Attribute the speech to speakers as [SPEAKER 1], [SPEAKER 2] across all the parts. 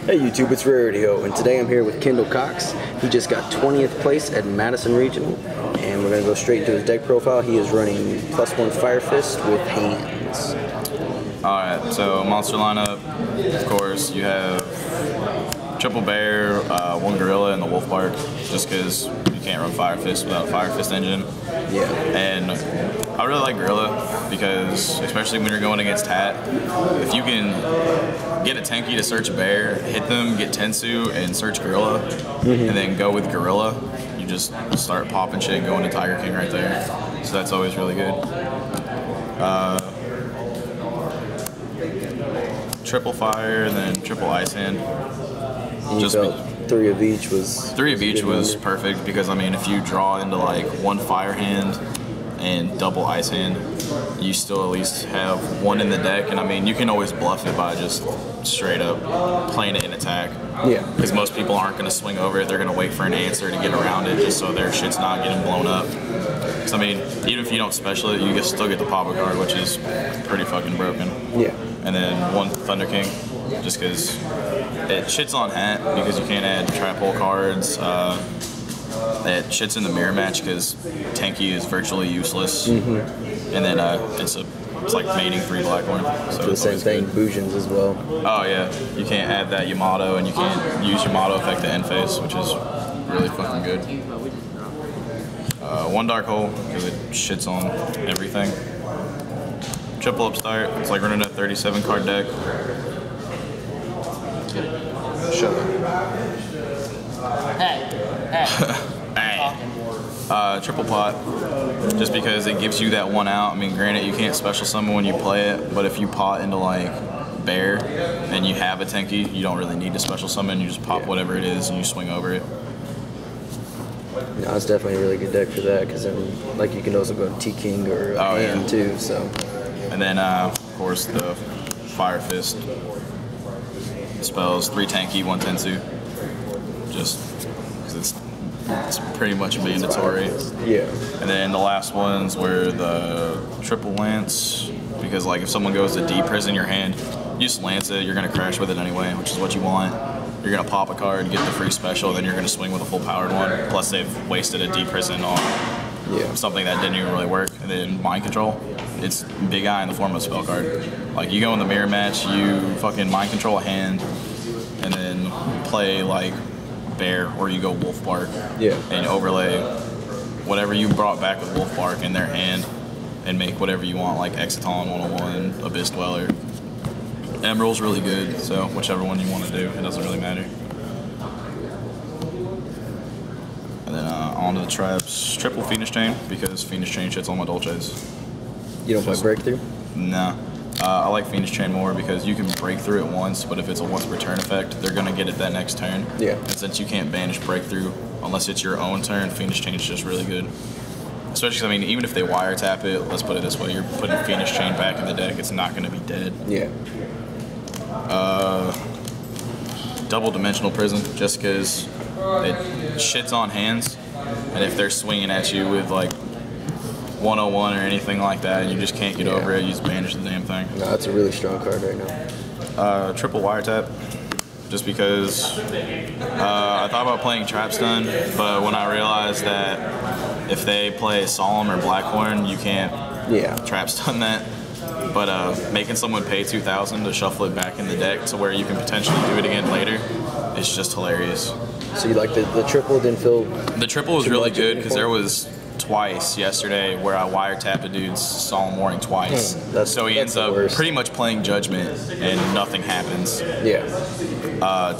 [SPEAKER 1] Hey YouTube, it's Rarity-O, and today I'm here with Kendall Cox. He just got 20th place at Madison Regional, and we're going to go straight into his deck profile. He is running +1 Fire Fist with hands.
[SPEAKER 2] Alright, so monster lineup, of course, you have Triple Bear, 1 Gorilla, and the Wolf Bark, just because you can't run Fire Fist without a Fire Fist engine.
[SPEAKER 1] Yeah.
[SPEAKER 2] And I really like Gorilla, because especially when you're going against Tat, if you can get a tanky to search a bear, hit them, get Tensu, and search Gorilla, and then go with Gorilla, you just start popping shit and going to Tiger King right there. So that's always really good. Triple Fire, and then Triple Ice Hand.
[SPEAKER 1] And you felt 3 of each was...
[SPEAKER 2] 3 of each was perfect, because I mean, if you draw into like 1 Fire Hand and double Ice Hand, you still at least have 1 in the deck, and I mean, you can always bluff it by just straight up playing it in attack.
[SPEAKER 1] Yeah.
[SPEAKER 2] Because most people aren't going to swing over it, they're going to wait for an answer to get around it just so their shit's not getting blown up. So I mean, even if you don't special it, you can still get the pop a card, which is pretty fucking broken.
[SPEAKER 1] Yeah.
[SPEAKER 2] And then 1 Thunder King, just because it shits on hat, because you can't add trap hole cards. It shits in the mirror match because Tanky is virtually useless. And then it's like mating 3 Blackhorn. So
[SPEAKER 1] the same thing, Bujins as well.
[SPEAKER 2] Oh yeah, you can't add that Yamato, and you can't use Yamato effect to end phase, which is really fucking good. 1 Dark Hole, because it shits on everything. Triple Upstart, it's like running a 37 card deck. Shut up. Hey. Triple Pot, just because it gives you that 1 out. I mean, granted, you can't special summon when you play it, but if you pot into like Bear and you have a Tenki, you don't really need to special summon. You just pop whatever it is and you swing over it.
[SPEAKER 1] No, it's definitely a really good deck for that, because then like you can also go to T-King or hand too. So.
[SPEAKER 2] And then of course the Fire Fist spells 3 Tanky, 1 Tensu. Just because it's pretty much mandatory.
[SPEAKER 1] Yeah.
[SPEAKER 2] And then the last ones were the Triple Lance, because like if someone goes to D-Prison your hand, you just lance it, you're going to crash with it anyway, which is what you want. You're going to pop a card, get the free special, then you're going to swing with a full powered one. Plus they've wasted a D-Prison on something that didn't even really work. And then Mind Control, it's Big Eye in the form of a spell card. Like you go in the mirror match, you fucking Mind Control a hand, and then play like Bear, or you go Wolf Bark, and overlay whatever you brought back with Wolf Bark in their hand, and make whatever you want, like Exciton 101, Abyss Dweller. Emerald's really good, so whichever one you want to do, it doesn't really matter. And then on to the traps, Triple Phoenix Chain, because Phoenix Chain shits on my Dolces.
[SPEAKER 1] You don't play Breakthrough?
[SPEAKER 2] No. I like Phoenix Chain more because you can break through it once, but if it's a once per turn effect, they're going to get it that next turn. Yeah. And since you can't banish Breakthrough unless it's your own turn, Phoenix Chain is just really good. Especially because, I mean, even if they wiretap it, let's put it this way, you're putting Phoenix Chain back in the deck, it's not going to be dead. Yeah. Double Dimensional Prison, just because it shits on hands, and if they're swinging at you with like 101 or anything like that, and you just can't get over it, you just banish the damn thing.
[SPEAKER 1] No, that's a really strong card right now.
[SPEAKER 2] Triple Wiretap, just because I thought about playing Trap Stun, but when I realized that if they play Solemn or Blackhorn, you can't Trap Stun that. But making someone pay 2,000 to shuffle it back in the deck to where you can potentially do it again later, it's just hilarious. So you like the triple didn't feel... The triple was really good because there was twice yesterday where I wiretapped a dude's Solemn Warning twice. So he ends up pretty much playing Judgment and nothing happens. Yeah.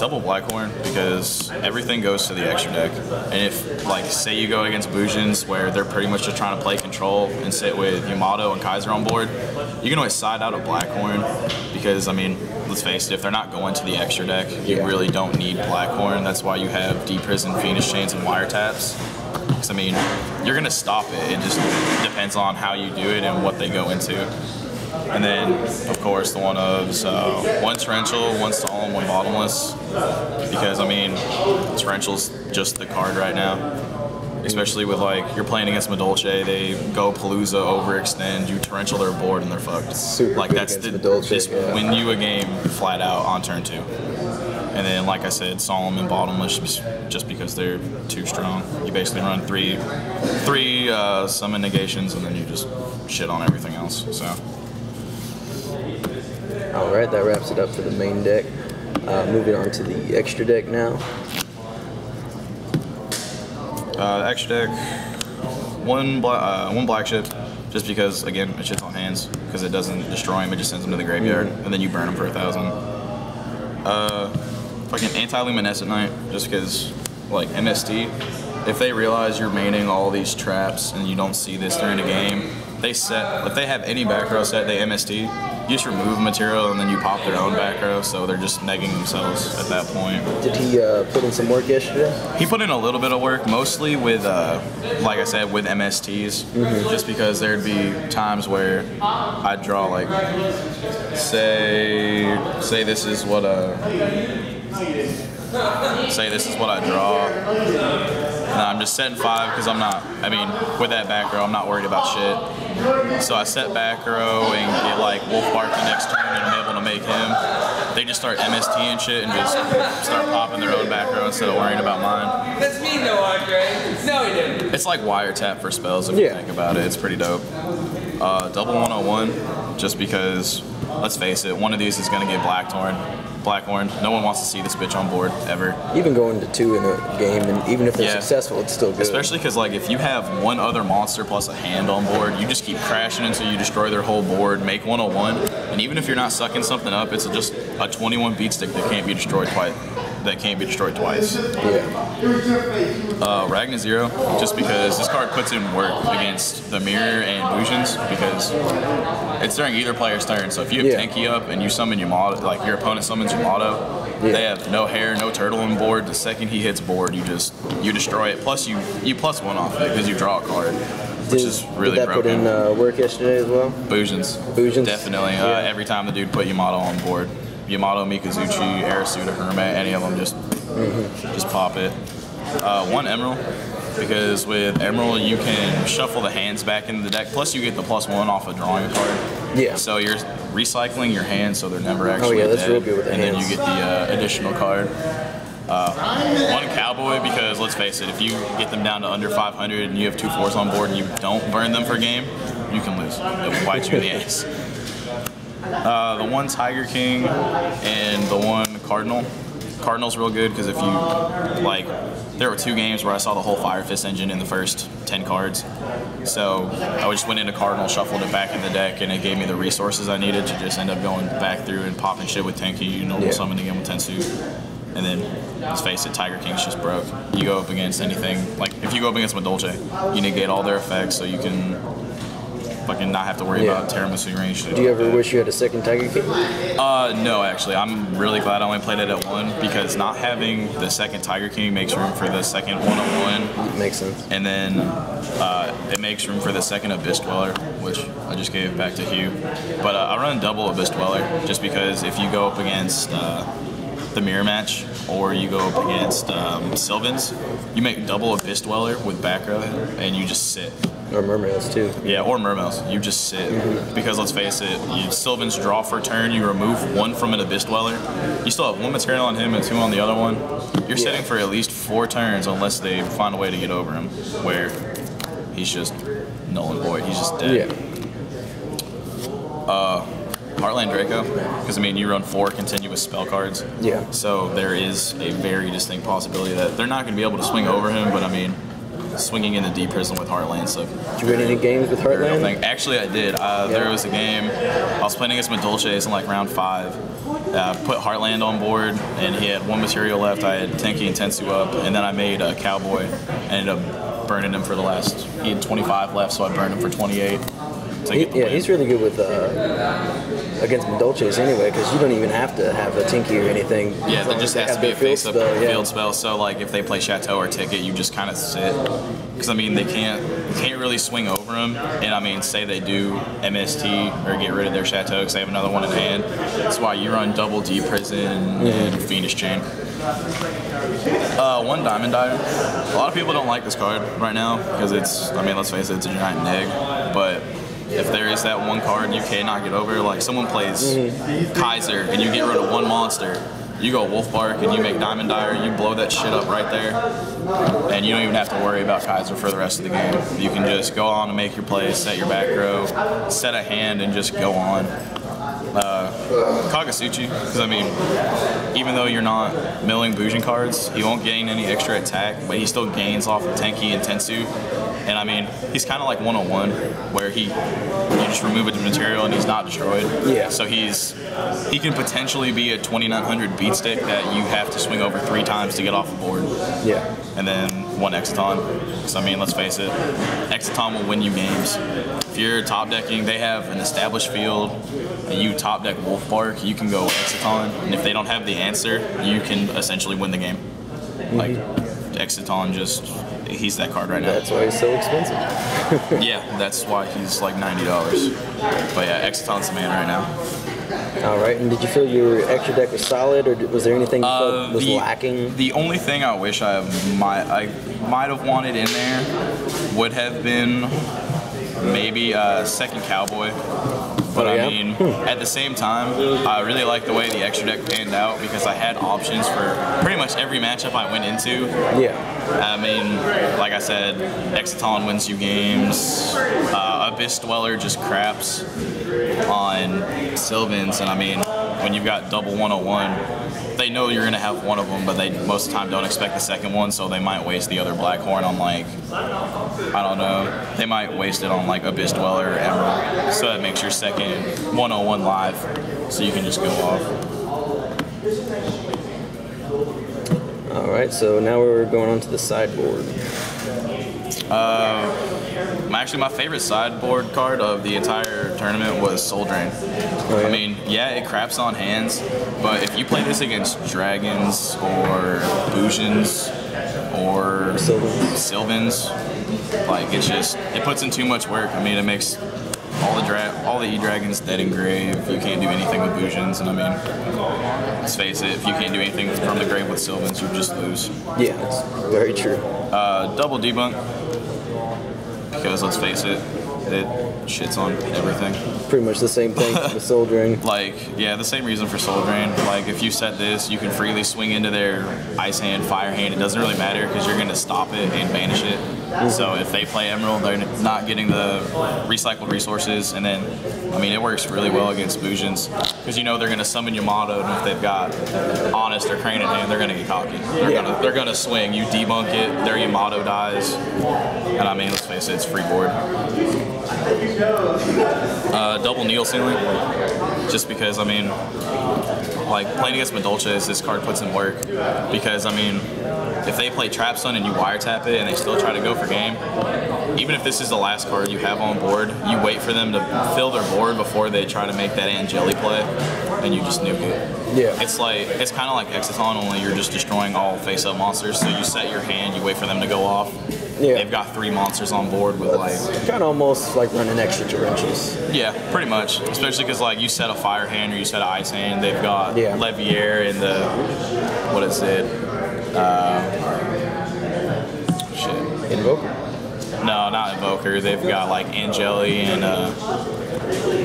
[SPEAKER 2] Double Blackhorn, because everything goes to the extra deck. And if, like, say you go against Bujins where they're pretty much just trying to play control and sit with Yamato and Kaiser on board, you can always side out a Blackhorn because, I mean, let's face it, if they're not going to the extra deck, you really don't need Blackhorn. That's why you have D-Prison, Phoenix Chains, and Wiretaps. Because, I mean, you're going to stop it. It just depends on how you do it and what they go into. And then, of course, the one of 1 Torrential, 1 Solemn, 1 Bottomless. Because, I mean, Torrential's just the card right now. Especially with, like, you're playing against Madolche, they go Palooza, overextend, you torrential their board, and they're fucked. Super like, that's just win you a game flat out on turn 2. And then, like I said, solemn and bottomless just because they're too strong. You basically run three summon negations, and then you just shit on everything else. So.
[SPEAKER 1] All right, that wraps it up for the main deck. Moving on to the extra deck now.
[SPEAKER 2] Extra deck, one black ship, just because, again, it shits on hands, because it doesn't destroy him, it just sends him to the graveyard, and then you burn him for 1,000. Fucking anti-luminescent knight, just because, like, MST, if they realize you're maining all these traps and you don't see this during the game, if they have any back row set, they MST, you just remove material and then you pop their own back row, so they're just negging themselves at that point.
[SPEAKER 1] Did he put in some work yesterday?
[SPEAKER 2] He put in a little bit of work, mostly with, like I said, with MSTs, just because there'd be times where I'd draw, like, say this is what I draw. And I'm just setting 5 because with that back row, I'm not worried about shit. So I set back row and get like Wolf Bark the next turn and I'm able to make him. They just start MST and shit and just start popping their own back row instead of worrying about mine.
[SPEAKER 3] That's me, no, Andre. No, he didn't.
[SPEAKER 2] It's like wiretap for spells if you think about it. It's pretty dope. Double 101, just because, let's face it, one of these is going to get Blackhorn. No one wants to see this bitch on board, ever.
[SPEAKER 1] Even going to 2 in a game, and even if they're successful, it's still good.
[SPEAKER 2] Especially because, like, if you have one other monster plus a hand on board, you just keep crashing until you destroy their whole board, make 101, and even if you're not sucking something up, it's just a 21 beat stick that can't be destroyed twice. Ragna Zero, just because this card puts in work against the Mirror and Illusions, because it's during either player's turn. So if you have Tenki up and you summon Yamato, like your opponent summons Yamato, they have no hair, no turtle on board. The second he hits board, you destroy it. Plus you +1 off it because you draw a card, which is really broken.
[SPEAKER 1] Did that put in work yesterday as well?
[SPEAKER 2] Illusions, definitely. Every time the dude put Yamato on board. Yamato, Mikazuchi, Arasuda, Hermit, any of them, just pop it. 1 Emerald, because with Emerald you can shuffle the hands back into the deck, plus you get the +1 off of drawing a card. Yeah. So you're recycling your hands so they're never actually dead.
[SPEAKER 1] That's real good with the hands.
[SPEAKER 2] And then you get the additional card. 1 Cowboy, because let's face it, if you get them down to under 500 and you have 2 4s on board and you don't burn them for game, you can lose. It will bite you in the ass. The 1 Tiger King and the 1 Cardinal. Cardinal's real good because if you, like, there were 2 games where I saw the whole Fire Fist engine in the first 10 cards. So I just went into Cardinal, shuffled it back in the deck, and it gave me the resources I needed to just end up going back through and popping shit with Tenki, normal summoning him with Tensu. And then, let's face it, Tiger King's just broke. You go up against anything, like if you go up against Madolce, you negate all their effects so you can fucking not have to worry about Tiramisu range.
[SPEAKER 1] Do you ever wish you had a second Tiger King?
[SPEAKER 2] No, actually. I'm really glad I only played it at 1, because not having the second Tiger King makes room for the second 101.
[SPEAKER 1] Makes sense.
[SPEAKER 2] And then it makes room for the second Abyss Dweller, which I just gave back to Hugh. But I run double Abyss Dweller, just because if you go up against the mirror match, or you go up against Sylvans, you make double Abyss Dweller with back row, and you just sit.
[SPEAKER 1] Or Mermails too.
[SPEAKER 2] Yeah, or Mermails. You just sit. Because let's face it, Sylvans draw for turn, you remove 1 from an Abyss Dweller. You still have 1 material on him and 2 on the other one. You're sitting for at least 4 turns unless they find a way to get over him, where he's just null and void. He's just dead. Heartland Draco, because you run 4 continuous spell cards. Yeah. So there is a very distinct possibility that they're not going to be able to swing over him, but swinging in the deep prison with Heartland. So
[SPEAKER 1] did you win any games with Heartland?
[SPEAKER 2] Actually, I did. There was a game I was playing against Madolces in like round 5. Put Heartland on board, and he had 1 material left. I had Tenki and Tensu up, and then I made a Cowboy. Ended up burning him for the last. He had 25 left, so I burned him for 28.
[SPEAKER 1] He's really good with against Madolces anyway, because you don't even have to have a Tinky or anything.
[SPEAKER 2] Yeah, there just has to be a face-up field spell. So like if they play Chateau or Ticket, you just kind of sit, because they can't really swing over them. And say they do MST or get rid of their Chateau because they have another one in hand. That's why you run double D Prison and Fiendish Chain. 1 Diamond Dyer. A lot of people don't like this card right now because it's, let's face it, it's a giant neg, but if there is that 1 card you cannot get over, like someone plays Kaiser and you get rid of 1 monster, you go Wolf Bark and you make Diamond Dire, you blow that shit up right there, and you don't even have to worry about Kaiser for the rest of the game. You can just go on and make your plays, set your back row, set a hand, and just go on. Kagasuchi, because I mean, even though you're not milling Bujin cards, he won't gain any extra attack, but he still gains off of Tenki and Tensu. And I mean, he's kind of like 101, where you just remove a material and he's not destroyed.
[SPEAKER 1] Yeah.
[SPEAKER 2] So he can potentially be a 2900 beat stick that you have to swing over 3 times to get off the board.
[SPEAKER 1] Yeah.
[SPEAKER 2] And then 1 Exciton. Because I mean, let's face it, Exciton will win you games. If you're top decking, they have an established field, and you top deck Wolf Bark, you can go Exciton. And if they don't have the answer, you can essentially win the game. Like, Exciton he's that card right now.
[SPEAKER 1] That's why he's so expensive.
[SPEAKER 2] Yeah, that's why he's like $90. But yeah, Exciton's the man right now.
[SPEAKER 1] All right, and did you feel your extra deck was solid, or was there anything you felt was lacking?
[SPEAKER 2] The only thing I wish I might have wanted in there would have been maybe a second Cowboy. But I mean, at the same time, I really like the way the extra deck panned out because I had options for pretty much every matchup I went into.
[SPEAKER 1] Yeah.
[SPEAKER 2] I mean, like I said, Exciton wins you games. Abyss Dweller just craps on Sylvans, and I mean, when you've got double 101, they know you're going to have one of them, but they most of the time don't expect the second one, so they might waste the other Blackhorn on, like, I don't know, they might waste it on, like, Abyss Dweller or Emerald, so that makes your second 101 live, so you can just go off.
[SPEAKER 1] Alright, so now we're going on to the sideboard.
[SPEAKER 2] Actually, my favorite sideboard card of the entire tournament was Soul Drain. Oh, yeah? I mean, yeah, it craps on hands, but if you play this against Dragons or Bujins or Sylvans, like, it puts in too much work. I mean, it makes all the E-Dragons dead in grave. You can't do anything with Bujins, and I mean, let's face it, if you can't do anything from the grave with Sylvans, you just lose.
[SPEAKER 1] Yeah, that's very true.
[SPEAKER 2] Double debunk, because let's face it, it shits on everything.
[SPEAKER 1] Pretty much the same thing with Soul Drain.
[SPEAKER 2] Like, yeah, the same reason for Soul Drain. Like, if you set this, you can freely swing into their Ice Hand, Fire Hand. It doesn't really matter because you're going to stop it and banish it. So if they play Emerald, they're not getting the recycled resources. And then, I mean, it works really well against Bujins because you know they're going to summon Yamato, and if they've got Honest or Crane in hand, they're going to get cocky. They're going to swing. You debunk it, their Yamato dies. And I mean, let's face it, it's free board. Double Needle Ceiling, just because, I mean, like, playing against Madolches, this card puts in work, because, I mean, if they play Trap Stun and you wiretap it and they still try to go for game, even if this is the last card you have on board, you wait for them to fill their board before they try to make that Angeli play, and you just nuke it.
[SPEAKER 1] Yeah.
[SPEAKER 2] It's kind of like Exciton, only you're just destroying all face-up monsters, so you set your hand, you wait for them to go off. Yeah. They've got 3 monsters on board with, like...
[SPEAKER 1] kind of almost like running extra torrentials.
[SPEAKER 2] Yeah, pretty much. Especially because, like, you set a Fire Hand or you set an Ice Hand, they've got Levier and the... what is it? Shit.
[SPEAKER 1] Invoker?
[SPEAKER 2] No, not Invoker. They've got, like, Angeli and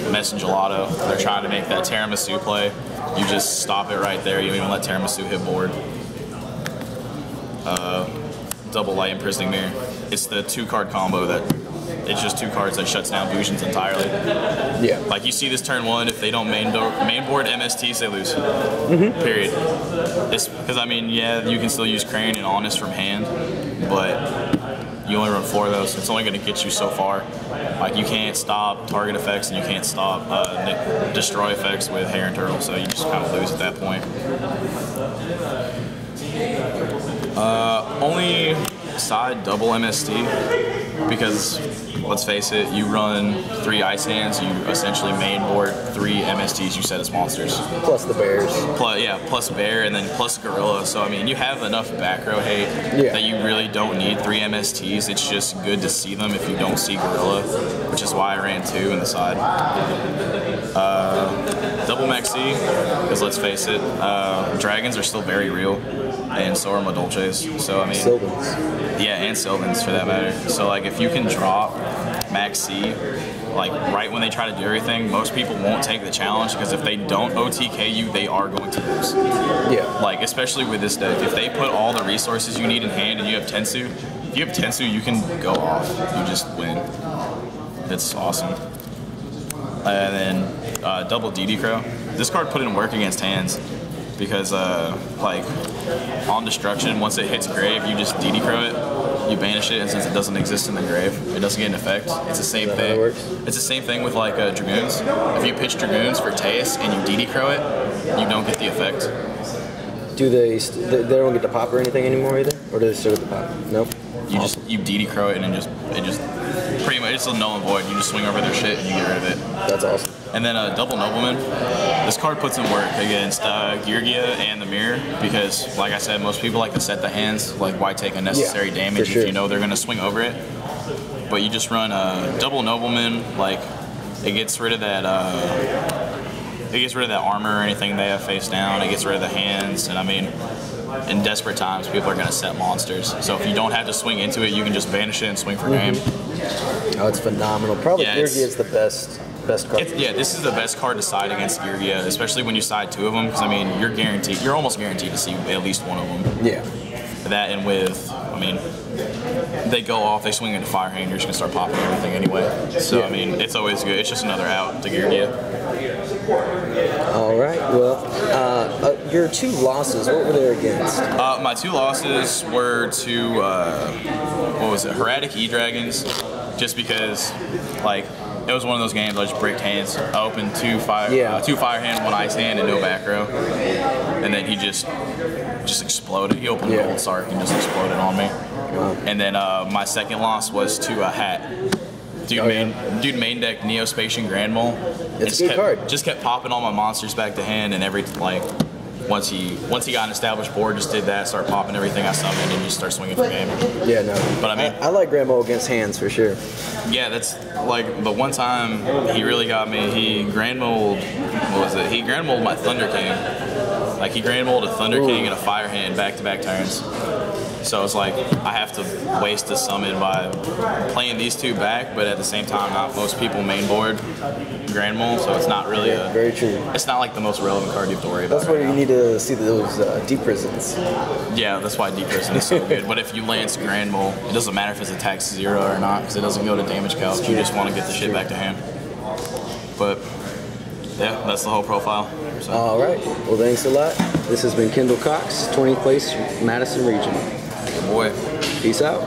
[SPEAKER 2] Messengelato. They're trying to make that Tiramisu play. You just stop it right there. You don't even let Tiramisu hit board. Double Light Imprisoning Mirror. It's the 2-card combo that it's just 2 cards that shuts down Bujins entirely.
[SPEAKER 1] Yeah.
[SPEAKER 2] Like, you see this turn 1, if they don't main board MSTs, they lose. Period. It's because, I mean, yeah, you can still use Crane and Honest from hand, but you only run 4 of those, so it's only going to get you so far. Like, you can't stop target effects and you can't stop destroy effects with Hair and Turtle, so you just kind of lose at that point. Only side double MST, because let's face it, you run 3 Ice Hands, you essentially main board 3 MSTs you set as monsters.
[SPEAKER 1] Plus the bears.
[SPEAKER 2] Plus bear, and then plus gorilla. So I mean, you have enough back row hate that you really don't need 3 MSTs. It's just good to see them if you don't see gorilla, which is why I ran 2 in the side. Double Maxi, because let's face it, dragons are still very real, and so are Madolches. So I mean,
[SPEAKER 1] Sylvans.
[SPEAKER 2] Yeah, and Sylvans for that matter. So like, if you can drop Maxi like right when they try to do everything, most people won't take the challenge because if they don't OTK you, they are going to lose.
[SPEAKER 1] Yeah.
[SPEAKER 2] Like especially with this deck, if they put all the resources you need in hand and you have Tensu, if you have Tensu, you can go off. You just win. It's awesome. And then double DD Crow. This card put in work against hands because like on destruction, once it hits grave, you just DD Crow it, you banish it, and since it doesn't exist in the grave, it doesn't get an effect. It's the same thing. It's the same thing with like Dragoons. If you pitch Dragoons for Teus and you DD Crow it, you don't get the effect.
[SPEAKER 1] Do they don't get the pop or anything anymore either? Or do they still get the pop? Nope.
[SPEAKER 2] You DD Crow it and it just pretty much, it's a null and void. You just swing over their shit and you get rid of it.
[SPEAKER 1] That's awesome.
[SPEAKER 2] And then double Nobleman. This card puts in work against Girgia and the Mirror because, like I said, most people like to set the hands. Like, why take unnecessary damage if you know they're gonna swing over it? But you just run double Nobleman. Like, it gets rid of that. It gets rid of that armor or anything they have face down. It gets rid of the hands, and I mean, in desperate times, people are gonna set monsters. So if you don't have to swing into it, you can just banish it and swing for game.
[SPEAKER 1] Oh, it's phenomenal. Probably Girgia is the best card.
[SPEAKER 2] Yeah, this is the best card to side against Girgia, especially when you side two of them, because I mean, you're almost guaranteed to see at least one of them.
[SPEAKER 1] Yeah.
[SPEAKER 2] That and with, I mean, they go off, they swing into Fire Hand, you're just gonna start popping everything anyway. So I mean, it's always good. It's just another out to Girgia.
[SPEAKER 1] All right. Well, your 2 losses, what were they against?
[SPEAKER 2] My 2 losses were to what was it? Heradic E-Dragons, just because like it was one of those games I just bricked hands. I opened 2 fire hand, 1 ice hand, and no back row, and then he just exploded. He opened Gold Sark and just exploded on me. Wow. And then my second loss was to a Hat. Dude main deck Neospatian Grand Mole.
[SPEAKER 1] It's a good card.
[SPEAKER 2] Just kept popping all my monsters back to hand, and once he got an established board, just did that, start popping everything I summoned, and just start swinging for game.
[SPEAKER 1] Yeah, no.
[SPEAKER 2] But I mean,
[SPEAKER 1] I like Grand Mole against hands for sure.
[SPEAKER 2] Yeah, that's like the one time he really got me. He Grand Moled, what was it? He Grand Moled my Thunder King. Like he Grand Moled a Thunder King and a Fire Hand back-to-back turns. So it's like I have to waste a summon by playing these 2 back, but at the same time, not most people main board Grand Mole, so it's not really
[SPEAKER 1] very true.
[SPEAKER 2] It's not like the most relevant card you have to worry about.
[SPEAKER 1] That's where you need to see those Deep Prisons.
[SPEAKER 2] Yeah, that's why Deep Prison is so good. But if you lance Grand Mole, it doesn't matter if it's attacks 0 or not, because it doesn't go to damage calc. You just want to get the shit back to hand. But yeah, that's the whole profile. So.
[SPEAKER 1] All right. Well, thanks a lot. This has been Kendall Cox, 20th place, Madison Regional.
[SPEAKER 2] Good boy.
[SPEAKER 1] Peace out.